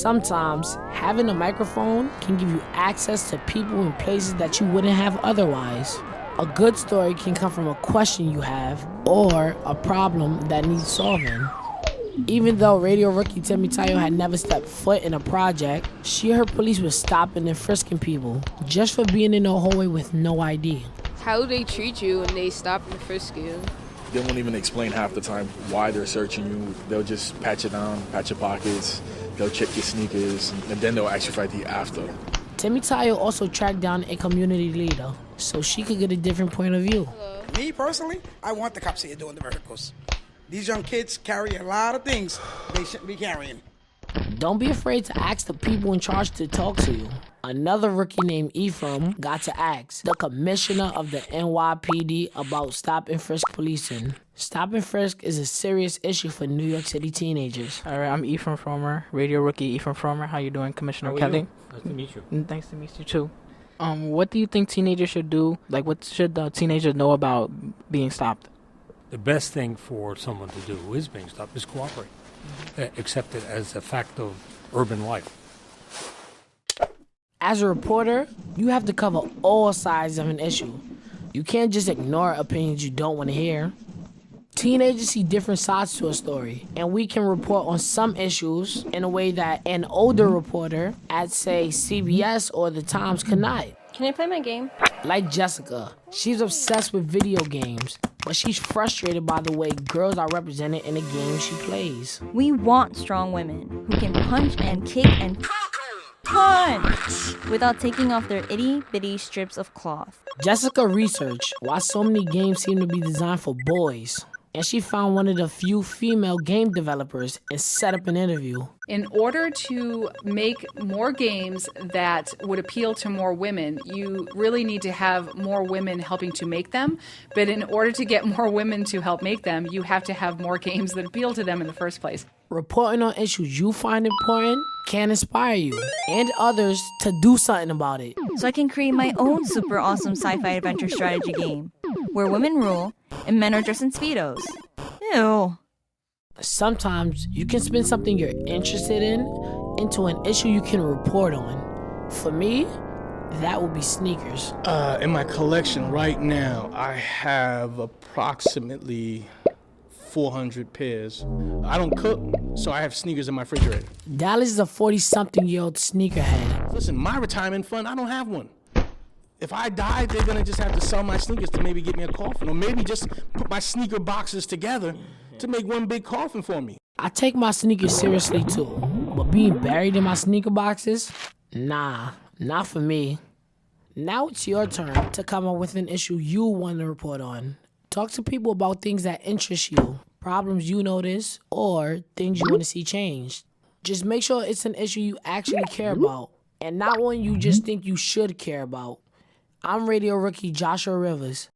Sometimes, having a microphone can give you access to people and places that you wouldn't have otherwise. A good story can come from a question you have or a problem that needs solving. Even though radio rookie Temitayo had never stepped foot in a project, she heard police were stopping and frisking people just for being in the hallway with no ID. How do they treat you when they stop and frisk you? They won't even explain half the time why they're searching you. They'll just pat you down, pat your pockets, they'll check your sneakers, and then they'll ask you for ID after. Temitayo also tracked down a community leader so she could get a different point of view. Me personally, I want the cops here doing the verticals. These young kids carry a lot of things they shouldn't be carrying. Don't be afraid to ask the people in charge to talk to you. Another rookie named Ephraim got to ask the commissioner of the NYPD about stop and frisk policing. Stop and frisk is a serious issue for New York City teenagers. All right, I'm Ephraim Fromer, radio rookie Ephraim Fromer. How you doing, Commissioner Kelly? Nice to meet you. Nice to meet you too. What do you think teenagers should do? Like, what should the teenagers know about being stopped? The best thing for someone to do is being stopped is cooperate. Accept it as a fact of urban life. As a reporter, you have to cover all sides of an issue. You can't just ignore opinions you don't want to hear. Teenagers see different sides to a story, and we can report on some issues in a way that an older reporter at, say, CBS or The Times could not. Can I play my game? Like Jessica, she's obsessed with video games, but she's frustrated by the way girls are represented in the games she plays. We want strong women who can punch and kick and punch without taking off their itty-bitty strips of cloth. Jessica researched why so many games seem to be designed for boys, and she found one of the few female game developers and set up an interview. In order to make more games that would appeal to more women, you really need to have more women helping to make them. But in order to get more women to help make them, you have to have more games that appeal to them in the first place. Reporting on issues you find important can inspire you and others to do something about it. So I can create my own super awesome sci-fi adventure strategy game where women rule and men are dressed in Speedos. Ew. Sometimes you can spin something you're interested in into an issue you can report on. For me, that would be sneakers. In my collection right now, I have approximately 400 pairs. I don't cook, so I have sneakers in my refrigerator. Dallas is a 40-something-year-old sneakerhead. Listen, my retirement fund, I don't have one. If I die, they're gonna just have to sell my sneakers to maybe get me a coffin, or maybe just put my sneaker boxes together to make one big coffin for me. I take my sneakers seriously too, but being buried in my sneaker boxes? Nah, not for me. Now it's your turn to come up with an issue you want to report on. Talk to people about things that interest you, problems you notice, or things you want to see changed. Just make sure it's an issue you actually care about, and not one you just think you should care about. I'm radio rookie Joshua Rivers.